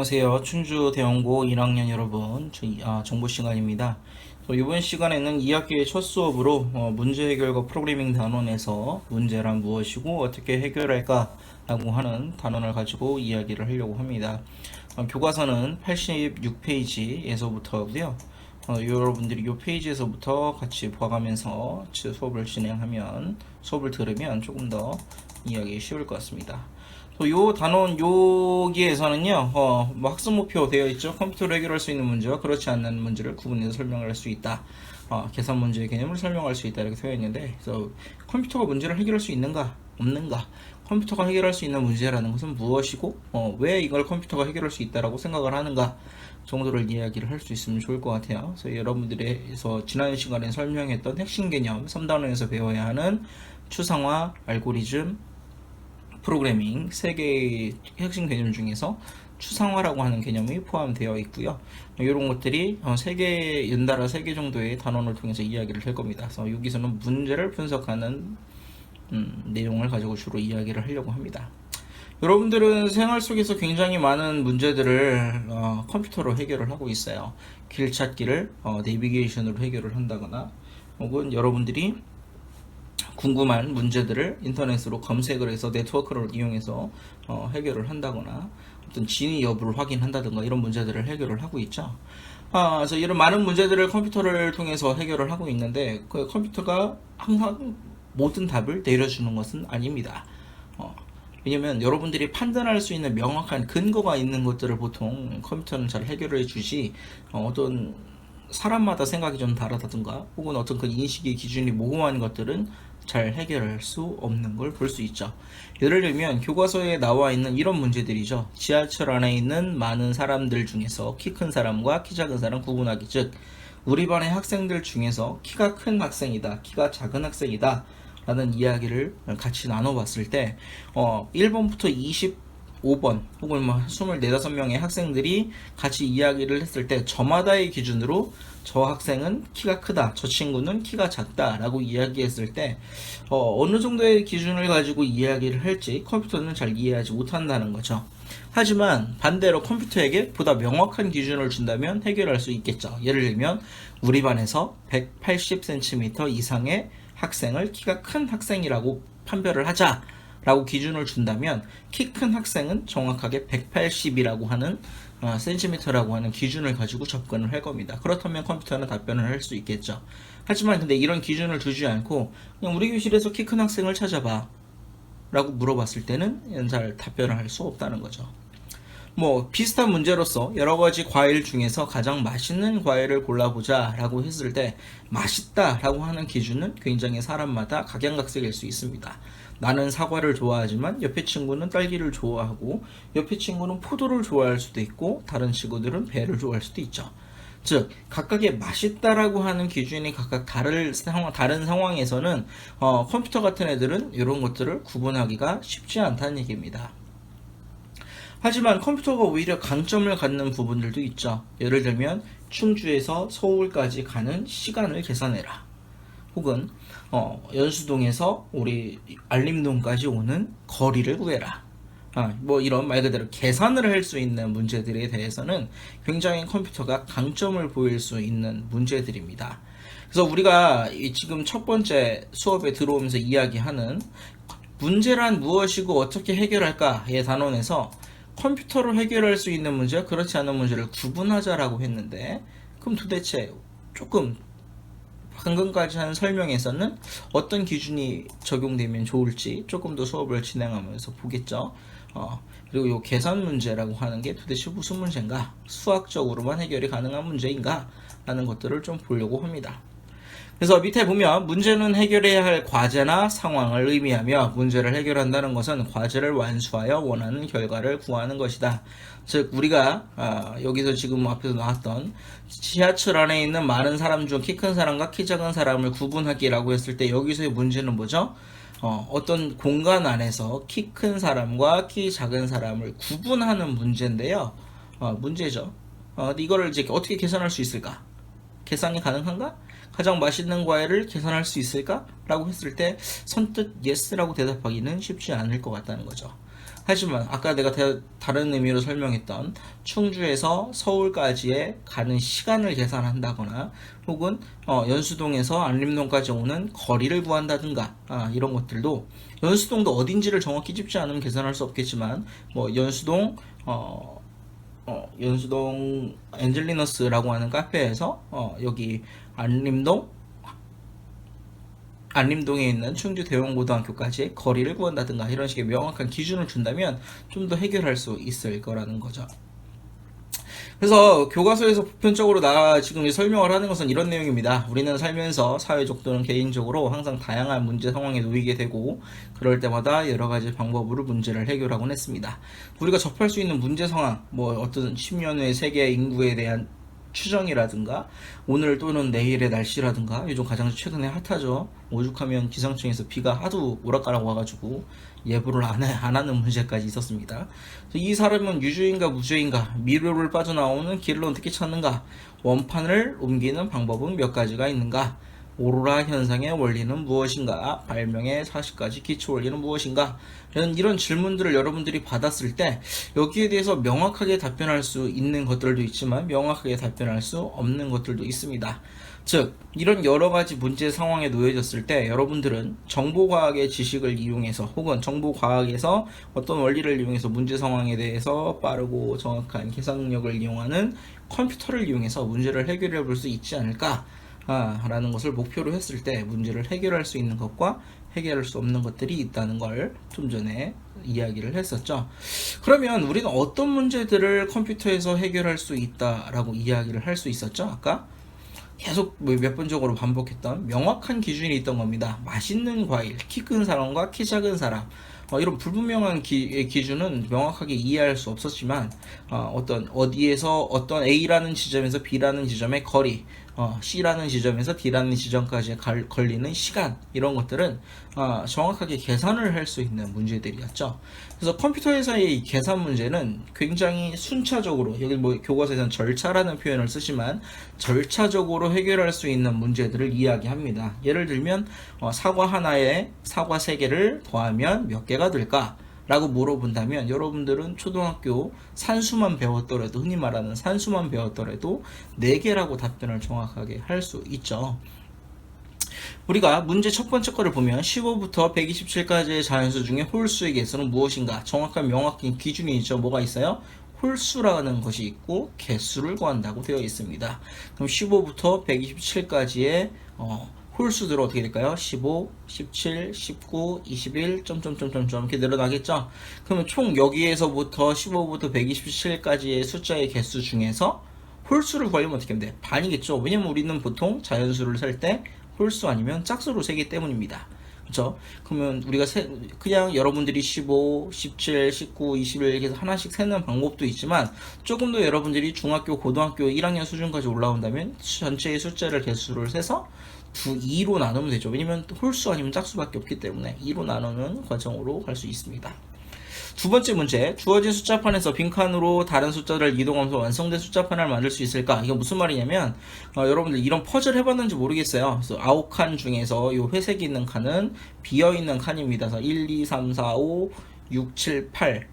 안녕하세요. 춘주대원고 1학년 여러분, 정보 시간입니다. 이번 시간에는 2학기의 첫 수업으로 문제 해결과 프로그래밍 단원에서 문제란 무엇이고 어떻게 해결할까 라고 하는 단원을 가지고 이야기를 하려고 합니다. 교과서는 86페이지에서부터고요. 여러분들이 이 페이지에서부터 같이 봐가면서 수업을 진행하면, 수업을 들으면 조금 더 이해하기 쉬울 것 같습니다. 요 단원 여기에서는요, 뭐 학습 목표 되어 있죠. 컴퓨터로 해결할 수 있는 문제와 그렇지 않는 문제를 구분해서 설명할 수 있다. 계산 문제의 개념을 설명할 수 있다. 이렇게 되어 있는데, 그래서 컴퓨터가 문제를 해결할 수 있는가, 없는가? 컴퓨터가 해결할 수 있는 문제라는 것은 무엇이고, 왜 이걸 컴퓨터가 해결할 수 있다라고 생각을 하는가 정도를 이야기를 할 수 있으면 좋을 것 같아요. 그래서 여러분들에서 지난 시간에 설명했던 핵심 개념, 3단원에서 배워야 하는 추상화, 알고리즘, 프로그래밍 3개의 핵심 개념 중에서 추상화라고 하는 개념이 포함되어 있고요. 이런 것들이 3개, 연달아 3개 정도의 단원을 통해서 이야기를 할 겁니다. 그래서 여기서는 문제를 분석하는 내용을 가지고 주로 이야기를 하려고 합니다. 여러분들은 생활 속에서 굉장히 많은 문제들을 컴퓨터로 해결을 하고 있어요. 길 찾기를 내비게이션으로 해결을 한다거나, 혹은 여러분들이 궁금한 문제들을 인터넷으로 검색을 해서 네트워크를 이용해서 해결을 한다거나, 어떤 진위 여부를 확인한다든가 이런 문제들을 해결을 하고 있죠. 그래서 이런 많은 문제들을 컴퓨터를 통해서 해결을 하고 있는데, 그 컴퓨터가 항상 모든 답을 내려주는 것은 아닙니다. 왜냐면 여러분들이 판단할 수 있는 명확한 근거가 있는 것들을 보통 컴퓨터는 잘 해결해 주지, 어떤 사람마다 생각이 좀 다르다든가, 혹은 어떤 그 인식의 기준이 모호한 것들은 잘 해결할 수 없는 걸 볼 수 있죠. 예를 들면 교과서에 나와 있는 이런 문제들이죠. 지하철 안에 있는 많은 사람들 중에서 키 큰 사람과 키 작은 사람 구분하기. 즉, 우리 반의 학생들 중에서 키가 큰 학생이다, 키가 작은 학생이다 라는 이야기를 같이 나눠봤을 때 1번부터 25번 혹은 뭐 24, 5명의 학생들이 같이 이야기를 했을 때 저마다의 기준으로 저 학생은 키가 크다, 저 친구는 키가 작다 라고 이야기했을 때 어느 정도의 기준을 가지고 이야기를 할지 컴퓨터는 잘 이해하지 못한다는 거죠. 하지만 반대로 컴퓨터에게 보다 명확한 기준을 준다면 해결할 수 있겠죠. 예를 들면 우리 반에서 180cm 이상의 학생을 키가 큰 학생이라고 판별을 하자 라고 기준을 준다면, 키 큰 학생은 정확하게 180이라고 하는 센티미터라고 하는 기준을 가지고 접근을 할 겁니다. 그렇다면 컴퓨터는 답변을 할 수 있겠죠. 하지만 근데 이런 기준을 두지 않고 그냥 우리 교실에서 키 큰 학생을 찾아봐 라고 물어봤을 때는 잘 답변을 할 수 없다는 거죠. 뭐 비슷한 문제로서 여러가지 과일 중에서 가장 맛있는 과일을 골라보자 라고 했을 때, 맛있다 라고 하는 기준은 굉장히 사람마다 각양각색일 수 있습니다. 나는 사과를 좋아하지만 옆에 친구는 딸기를 좋아하고, 옆에 친구는 포도를 좋아할 수도 있고, 다른 친구들은 배를 좋아할 수도 있죠. 즉 각각의 맛있다라고 하는 기준이 각각 다른 상황에서는 컴퓨터 같은 애들은 이런 것들을 구분하기가 쉽지 않다는 얘기입니다. 하지만 컴퓨터가 오히려 강점을 갖는 부분들도 있죠. 예를 들면 충주에서 서울까지 가는 시간을 계산해라, 혹은 연수동에서 우리 알림동까지 오는 거리를 구해라. 뭐 이런 말 그대로 계산을 할 수 있는 문제들에 대해서는 굉장히 컴퓨터가 강점을 보일 수 있는 문제들입니다. 그래서 우리가 지금 첫 번째 수업에 들어오면서 이야기하는 문제란 무엇이고 어떻게 해결할까의 단원에서 컴퓨터로 해결할 수 있는 문제와 그렇지 않은 문제를 구분하자라고 했는데, 그럼 도대체 조금 방금까지 한 설명에서는 어떤 기준이 적용되면 좋을지 조금 더 수업을 진행하면서 보겠죠. 그리고 이 계산 문제라고 하는 게 도대체 무슨 문제인가, 수학적으로만 해결이 가능한 문제인가 라는 것들을 좀 보려고 합니다. 그래서 밑에 보면 문제는 해결해야 할 과제나 상황을 의미하며, 문제를 해결한다는 것은 과제를 완수하여 원하는 결과를 구하는 것이다. 즉 우리가 여기서 지금 앞에서 나왔던 지하철 안에 있는 많은 사람 중 키 큰 사람과 키 작은 사람을 구분하기라고 했을 때, 여기서의 문제는 뭐죠? 어떤 공간 안에서 키 큰 사람과 키 작은 사람을 구분하는 문제인데요. 문제죠. 근데 이거를 이제 어떻게 계산할 수 있을까? 계산이 가능한가? 가장 맛있는 과일을 계산할 수 있을까? 라고 했을 때 선뜻 yes라고 대답하기는 쉽지 않을 것 같다는 거죠. 하지만 아까 내가 다른 의미로 설명했던 충주에서 서울까지의 가는 시간을 계산한다거나 혹은 연수동에서 안림동까지 오는 거리를 구한다든가 이런 것들도 연수동도 어딘지를 정확히 짚지 않으면 계산할 수 없겠지만 뭐 연수동 엔젤리너스라고 하는 카페에서 여기 안림동에 있는 충주 대원고등학교까지의 거리를 구한다든가 이런 식의 명확한 기준을 준다면 좀 더 해결할 수 있을 거라는 거죠. 그래서 교과서에서 보편적으로 지금 설명을 하는 것은 이런 내용입니다. 우리는 살면서 사회적 또는 개인적으로 항상 다양한 문제 상황에 놓이게 되고 그럴 때마다 여러 가지 방법으로 문제를 해결하곤 했습니다. 우리가 접할 수 있는 문제 상황, 뭐 어떤 10년 후의 세계 인구에 대한 추정이라든가 오늘 또는 내일의 날씨라든가 요즘 가장 최근에 핫하죠. 오죽하면 기상청에서 비가 하도 오락가락 와가지고 예보를 안 하는 문제까지 있었습니다. 이 사람은 유죄인가 무죄인가, 미로를 빠져나오는 길을 어떻게 찾는가, 원판을 옮기는 방법은 몇 가지가 있는가, 오로라 현상의 원리는 무엇인가, 발명의 사실까지 기초 원리는 무엇인가, 이런 질문들을 여러분들이 받았을 때 여기에 대해서 명확하게 답변할 수 있는 것들도 있지만 명확하게 답변할 수 없는 것들도 있습니다. 즉 이런 여러 가지 문제 상황에 놓여졌을 때 여러분들은 정보과학의 지식을 이용해서 혹은 정보과학에서 어떤 원리를 이용해서 문제 상황에 대해서 빠르고 정확한 계산력을 이용하는 컴퓨터를 이용해서 문제를 해결해 볼 수 있지 않을까 라는 것을 목표로 했을 때 문제를 해결할 수 있는 것과 해결할 수 없는 것들이 있다는 걸 좀 전에 이야기를 했었죠. 그러면 우리는 어떤 문제들을 컴퓨터에서 해결할 수 있다라고 이야기를 할 수 있었죠? 아까 계속 몇 번적으로 반복했던 명확한 기준이 있던 겁니다. 맛있는 과일, 키 큰 사람과 키 작은 사람, 이런 불분명한 기준은 명확하게 이해할 수 없었지만 어디에서 어떤 A라는 지점에서 B라는 지점의 거리, C라는 지점에서 D라는 지점까지 걸리는 시간, 이런 것들은 정확하게 계산을 할 수 있는 문제들이었죠. 그래서 컴퓨터에서의 이 계산 문제는 굉장히 순차적으로, 여기 뭐 교과서에서는 절차라는 표현을 쓰지만 절차적으로 해결할 수 있는 문제들을 이야기합니다. 예를 들면 사과 하나에 사과 3개를 더하면 몇 개가 될까? 라고 물어본다면 여러분들은 초등학교 산수만 배웠더라도, 흔히 말하는 산수만 배웠더라도 4개라고 답변을 정확하게 할 수 있죠. 우리가 문제 첫 번째 거를 보면 15부터 127까지의 자연수 중에 홀수의 개수는 무엇인가? 정확한 명확한 기준이 있죠. 뭐가 있어요? 홀수라는 것이 있고 개수를 구한다고 되어 있습니다. 그럼 15부터 127까지의 홀수들은 어떻게 될까요? 15, 17, 19, 21, 이렇게 늘어나겠죠? 그러면 총 여기에서부터 15부터 127까지의 숫자의 개수 중에서 홀수를 구하려면 어떻게 하면 돼? 반이겠죠? 왜냐면 우리는 보통 자연수를 셀 때 홀수 아니면 짝수로 세기 때문입니다. 그렇죠? 그러면 우리가 그냥 여러분들이 15, 17, 19, 21 이렇게 해서 하나씩 세는 방법도 있지만 조금 더 여러분들이 중학교, 고등학교 1학년 수준까지 올라온다면 전체의 숫자를 개수를 세서 2로 나누면 되죠. 왜냐면 홀수 아니면 짝수밖에 없기 때문에 2로 나누는 과정으로 갈 수 있습니다. 두 번째 문제, 주어진 숫자판에서 빈칸으로 다른 숫자를 이동하면서 완성된 숫자판을 만들 수 있을까? 이게 무슨 말이냐면 여러분들 이런 퍼즐 해봤는지 모르겠어요. 그래서 9칸 중에서 이 회색이 있는 칸은 비어있는 칸입니다. 그래서 1, 2, 3, 4, 5, 6, 7, 8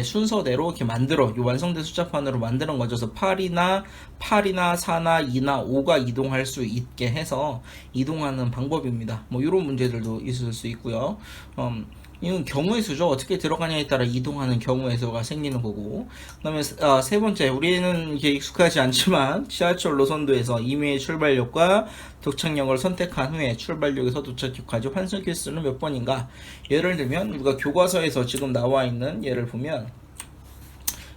순서대로 이렇게 만들어, 이 완성된 숫자판으로 만드는 거죠. 그래서 8이나 4나 2나 5가 이동할 수 있게 해서 이동하는 방법입니다. 뭐 이런 문제들도 있을 수 있고요. 이건 경우의 수죠. 어떻게 들어가냐에 따라 이동하는 경우의 수가 생기는 거고. 그 다음에 세 번째, 우리는 이게 익숙하지 않지만 지하철 노선도에서 임의의 출발역과 도착역을 선택한 후에 출발역에서 도착역까지 환승 개수는 몇 번인가? 예를 들면 우리가 교과서에서 지금 나와 있는 예를 보면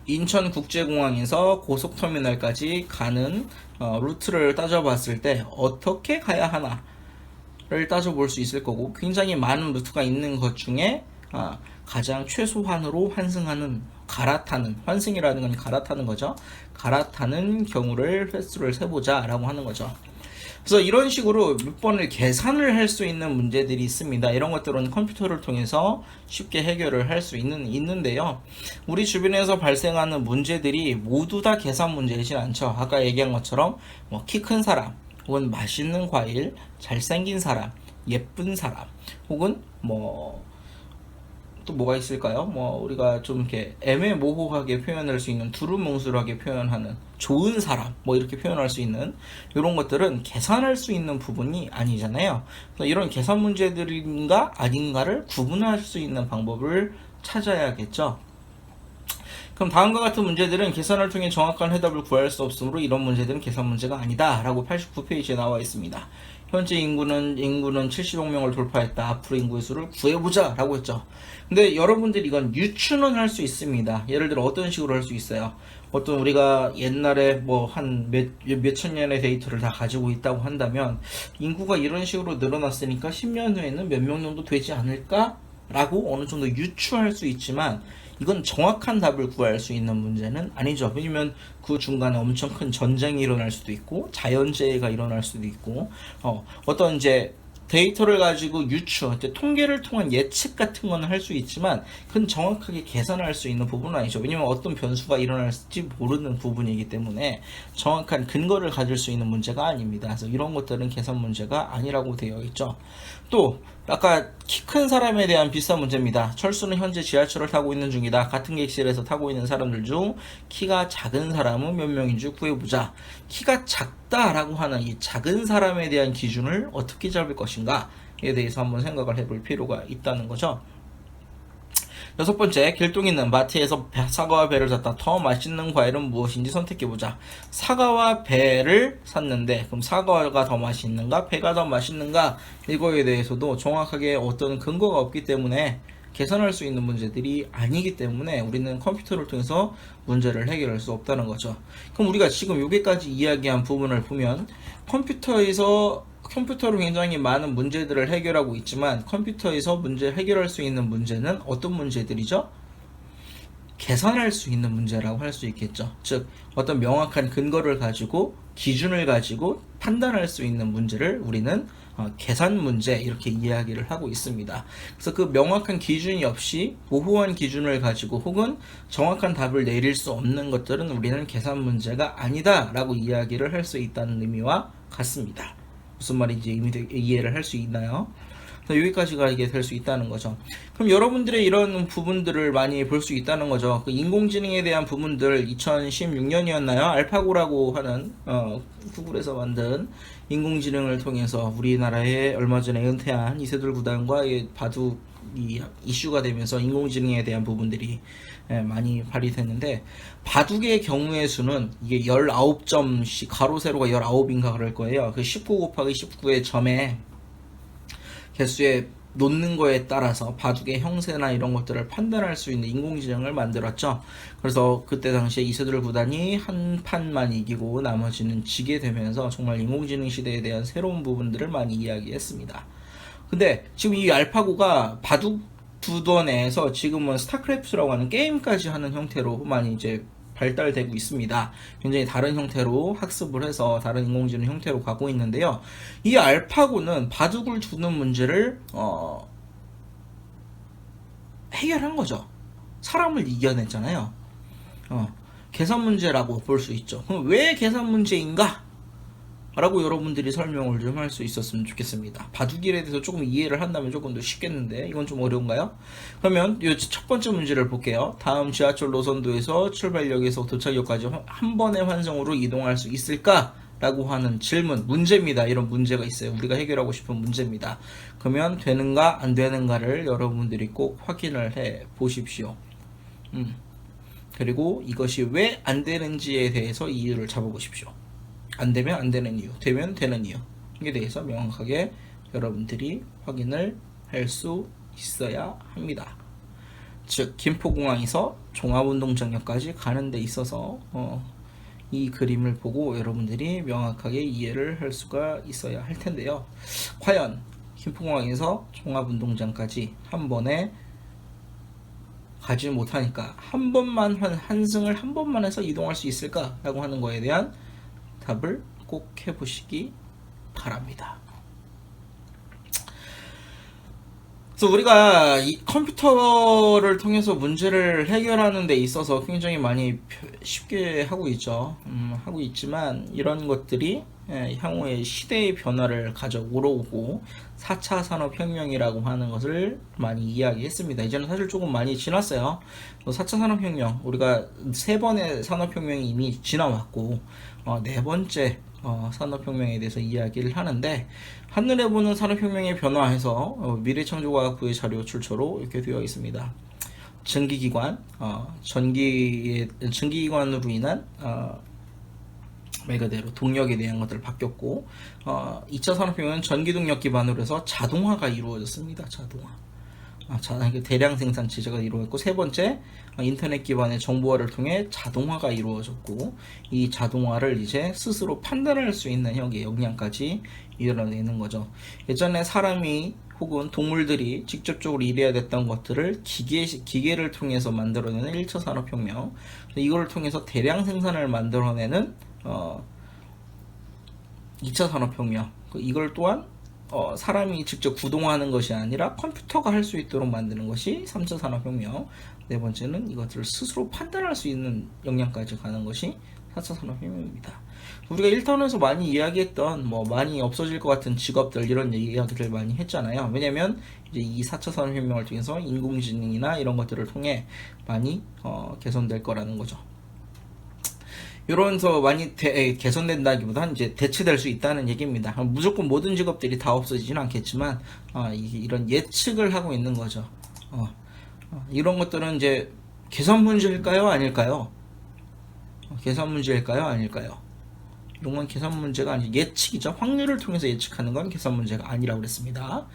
인천국제공항에서 고속터미널까지 가는 루트를 따져봤을 때 어떻게 가야 하나? 를 따져볼 수 있을 거고, 굉장히 많은 루트가 있는 것 중에 가장 최소한으로 환승하는, 갈아타는, 환승이라는 건 갈아타는 거죠. 갈아타는 경우를 횟수를 세보자 라고 하는 거죠. 그래서 이런 식으로 몇 번을 계산을 할 수 있는 문제들이 있습니다. 이런 것들은 컴퓨터를 통해서 쉽게 해결을 할 수 있는데요. 우리 주변에서 발생하는 문제들이 모두 다 계산 문제이진 않죠. 아까 얘기한 것처럼 키 큰 사람, 혹은 맛있는 과일, 잘생긴 사람, 예쁜 사람, 혹은 또 뭐가 있을까요? 뭐 우리가 좀 이렇게 애매모호하게 표현할 수 있는 두루뭉술하게 표현하는 좋은 사람 뭐 이렇게 표현할 수 있는 이런 것들은 계산할 수 있는 부분이 아니잖아요. 그래서 이런 계산 문제들인가 아닌가를 구분할 수 있는 방법을 찾아야겠죠. 그럼 다음과 같은 문제들은 계산을 통해 정확한 해답을 구할 수 없으므로 이런 문제들은 계산 문제가 아니다 라고 89페이지에 나와 있습니다. 현재 인구는 70억 명을 돌파했다. 앞으로 인구의 수를 구해보자 라고 했죠. 근데 여러분들이 이건 유추는 할 수 있습니다. 예를 들어 어떤 식으로 할 수 있어요. 어떤 우리가 옛날에 뭐 한 몇천 년의 데이터를 다 가지고 있다고 한다면 인구가 이런 식으로 늘어났으니까 10년 후에는 몇 명 정도 되지 않을까? 라고 어느 정도 유추할 수 있지만 이건 정확한 답을 구할 수 있는 문제는 아니죠. 왜냐면 그 중간에 엄청 큰 전쟁이 일어날 수도 있고 자연재해가 일어날 수도 있고 어떤 이제 데이터를 가지고 유추, 통계를 통한 예측 같은 건 할 수 있지만 그건 정확하게 계산할 수 있는 부분은 아니죠. 왜냐면 어떤 변수가 일어날지 모르는 부분이기 때문에 정확한 근거를 가질 수 있는 문제가 아닙니다. 그래서 이런 것들은 계산 문제가 아니라고 되어 있죠. 또 아까 키 큰 사람에 대한 비슷한 문제입니다. 철수는 현재 지하철을 타고 있는 중이다. 같은 객실에서 타고 있는 사람들 중 키가 작은 사람은 몇 명인지 구해보자. 키가 작다라고 하는 이 작은 사람에 대한 기준을 어떻게 잡을 것인가에 대해서 한번 생각을 해볼 필요가 있다는 거죠. 여섯 번째, 길동 있는 마트에서 사과와 배를 샀다. 더 맛있는 과일은 무엇인지 선택해보자. 사과와 배를 샀는데 그럼 사과가 더 맛있는가 배가 더 맛있는가 이거에 대해서도 정확하게 어떤 근거가 없기 때문에 계산할 수 있는 문제들이 아니기 때문에 우리는 컴퓨터를 통해서 문제를 해결할 수 없다는 거죠. 그럼 우리가 지금 여기까지 이야기한 부분을 보면 컴퓨터로 굉장히 많은 문제들을 해결하고 있지만 컴퓨터에서 문제 해결할 수 있는 문제는 어떤 문제들이죠? 계산할 수 있는 문제라고 할 수 있겠죠. 즉 어떤 명확한 근거를 가지고 기준을 가지고 판단할 수 있는 문제를 우리는 계산 문제 이렇게 이야기를 하고 있습니다. 그래서 그 명확한 기준이 없이 모호한 기준을 가지고 혹은 정확한 답을 내릴 수 없는 것들은 우리는 계산 문제가 아니다 라고 이야기를 할 수 있다는 의미와 같습니다. 무슨 말인지 이해를 할 수 있나요? 여기까지가 이게 될 수 있다는 거죠. 그럼 여러분들의 이런 부분들을 많이 볼 수 있다는 거죠. 그 인공지능에 대한 부분들 2016년이었나요? 알파고라고 하는 구글에서 만든 인공지능을 통해서 우리나라에 얼마 전에 은퇴한 이세돌 구단과의 바둑 이슈가 되면서 인공지능에 대한 부분들이 많이 발휘됐는데 바둑의 경우의 수는 이게 19점씩 가로 세로가 19인가 그럴 거예요. 그 19 곱하기 19의 점에 개수에 놓는 거에 따라서 바둑의 형세나 이런 것들을 판단할 수 있는 인공지능을 만들었죠. 그래서 그때 당시에 이세돌 구단이 한 판만 이기고 나머지는 지게 되면서 정말 인공지능 시대에 대한 새로운 부분들을 많이 이야기했습니다. 근데 지금 이 알파고가 바둑 두더 내에서 지금은 스타크래프트라고 하는 게임까지 하는 형태로 많이 이제 발달되고 있습니다. 굉장히 다른 형태로 학습을 해서 다른 인공지능 형태로 가고 있는데요. 이 알파고는 바둑을 두는 문제를 해결한 거죠. 사람을 이겨냈잖아요. 계산 문제라고 볼 수 있죠. 그럼 왜 계산 문제인가? 라고 여러분들이 설명을 좀 할 수 있었으면 좋겠습니다. 바둑일에 대해서 조금 이해를 한다면 조금 더 쉽겠는데 이건 좀 어려운가요? 그러면 이 첫 번째 문제를 볼게요. 다음 지하철 노선도에서 출발역에서 도착역까지 한 번의 환승으로 이동할 수 있을까? 라고 하는 질문, 문제입니다. 이런 문제가 있어요. 우리가 해결하고 싶은 문제입니다. 그러면 되는가 안 되는가를 여러분들이 꼭 확인을 해 보십시오. 그리고 이것이 왜 안 되는지에 대해서 이유를 잡아보십시오. 안 되면 안 되는 이유, 되면 되는 이유에 대해서 명확하게 여러분들이 확인을 할 수 있어야 합니다. 즉 김포공항에서 종합운동장역까지 가는 데 있어서 이 그림을 보고 여러분들이 명확하게 이해를 할 수가 있어야 할 텐데요. 과연 김포공항에서 종합운동장까지 한 번에 가지 못하니까 한 번만 한승을 한 번만 해서 이동할 수 있을까? 라고 하는 거에 대한 답을 꼭 해보시기 바랍니다. 그래서 우리가 이 컴퓨터를 통해서 문제를 해결하는 데 있어서 굉장히 많이 쉽게 하고 있죠. 하고 있지만 이런 것들이 향후에 시대의 변화를 가져오고 4차 산업혁명이라고 하는 것을 많이 이야기했습니다. 이제는 사실 조금 많이 지났어요. 4차 산업혁명, 우리가 세 번의 산업혁명이 이미 지나왔고 네 번째 산업혁명에 대해서 이야기를 하는데, 한눈에 보는 산업혁명의 변화에서 미래창조과학부의 자료 출처로 이렇게 되어 있습니다. 전기기관, 전기기관으로 인한 말 그대로 동력에 대한 것들 바뀌었고, 2차 산업혁명은 전기동력 기반으로 해서 자동화가 이루어졌습니다. 자동화. 대량 생산 체제가 이루어졌고, 세 번째 인터넷 기반의 정보화를 통해 자동화가 이루어졌고, 이 자동화를 이제 스스로 판단할 수 있는 역량까지 이뤄내는 거죠. 예전에 사람이 혹은 동물들이 직접적으로 일해야 됐던 것들을 기계를 통해서 만들어내는 1차 산업혁명, 이걸 통해서 대량 생산을 만들어내는 2차 산업혁명, 이걸 또한 사람이 직접 구동하는 것이 아니라 컴퓨터가 할 수 있도록 만드는 것이 3차 산업혁명, 네 번째는 이것들을 스스로 판단할 수 있는 역량까지 가는 것이 4차 산업혁명입니다. 우리가 1탄에서 많이 이야기했던 많이 없어질 것 같은 직업들, 이런 이야기를 많이 했잖아요. 왜냐면 이제 이 4차 산업혁명을 통해서 인공지능이나 이런 것들을 통해 많이 개선될 거라는 거죠. 이러면서 많이 개선된다기보다는 이제 대체될 수 있다는 얘기입니다. 무조건 모든 직업들이 다 없어지지는 않겠지만 이런 예측을 하고 있는 거죠. 이런 것들은 이제 계산 문제일까요, 아닐까요? 계산 문제일까요, 아닐까요? 이런 건 계산 문제가 아니고 예측이죠. 확률을 통해서 예측하는 건 계산 문제가 아니라고 그랬습니다.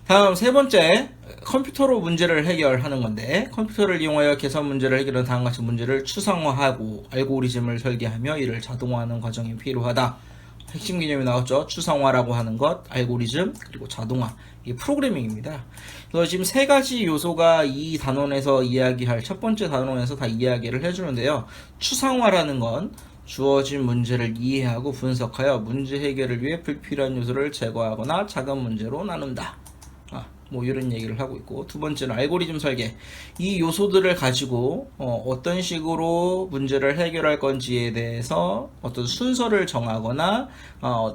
다음 세 번째, 컴퓨터로 문제를 해결하는 건데, 컴퓨터를 이용하여 계산 문제를 해결하는 다음과 같이 문제를 추상화하고 알고리즘을 설계하며 이를 자동화하는 과정이 필요하다. 핵심 개념이 나왔죠. 추상화라고 하는 것, 알고리즘, 그리고 자동화. 이게 프로그래밍입니다. 그래서 지금 세 가지 요소가 이 단원에서 이야기할 첫 번째 단원에서 다 이야기를 해주는데요. 추상화라는 건 주어진 문제를 이해하고 분석하여 문제 해결을 위해 불필요한 요소를 제거하거나 작은 문제로 나눈다. 이런 얘기를 하고 있고, 두 번째는 알고리즘 설계. 이 요소들을 가지고 어떤 식으로 문제를 해결할 건지에 대해서 어떤 순서를 정하거나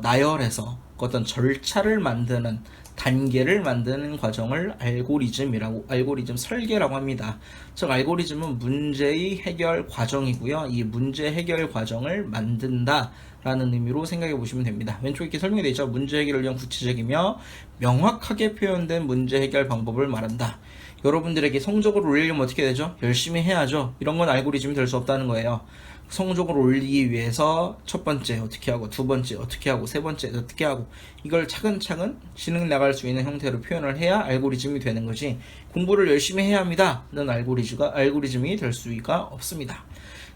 나열해서 어떤 절차를 만드는, 단계를 만드는 과정을 알고리즘 설계라고 합니다. 즉 알고리즘은 문제의 해결 과정이고요. 이 문제 해결 과정을 만든다 라는 의미로 생각해 보시면 됩니다. 왼쪽에 이렇게 설명이 되어 있죠. 문제 해결을 위한 구체적이며 명확하게 표현된 문제 해결 방법을 말한다. 여러분들에게 성적을 올리려면 어떻게 되죠? 열심히 해야죠. 이런 건 알고리즘이 될 수 없다는 거예요. 성적을 올리기 위해서 첫 번째 어떻게 하고, 두 번째 어떻게 하고, 세 번째 어떻게 하고, 이걸 차근차근 진행 나갈 수 있는 형태로 표현을 해야 알고리즘이 되는 거지, 공부를 열심히 해야 합니다는 알고리즘이 될 수가 없습니다.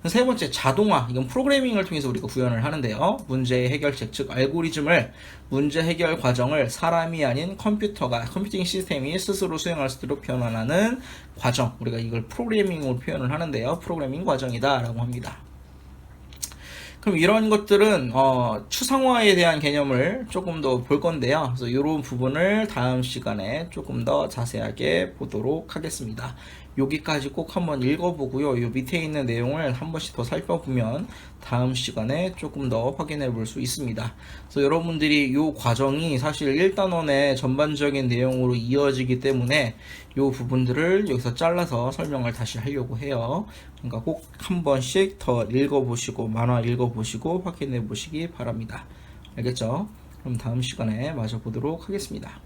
세 번째, 자동화. 이건 프로그래밍을 통해서 우리가 구현을 하는데요. 문제의 해결책, 즉 알고리즘을, 문제 해결 과정을 사람이 아닌 컴퓨팅 시스템이 스스로 수행할 수 있도록 변환하는 과정, 우리가 이걸 프로그래밍으로 표현을 하는데요. 프로그래밍 과정이다 라고 합니다. 그럼 이런 것들은 추상화에 대한 개념을 조금 더 볼 건데요. 그래서 이런 부분을 다음 시간에 조금 더 자세하게 보도록 하겠습니다. 여기까지 꼭 한번 읽어보고요. 요 밑에 있는 내용을 한 번씩 더 살펴보면 다음 시간에 조금 더 확인해 볼 수 있습니다. 그래서 여러분들이 이 과정이 사실 1단원의 전반적인 내용으로 이어지기 때문에 이 부분들을 여기서 잘라서 설명을 다시 하려고 해요. 그러니까 꼭 한 번씩 더 읽어보시고, 만화 읽어보시고 확인해 보시기 바랍니다. 알겠죠? 그럼 다음 시간에 마저 보도록 하겠습니다.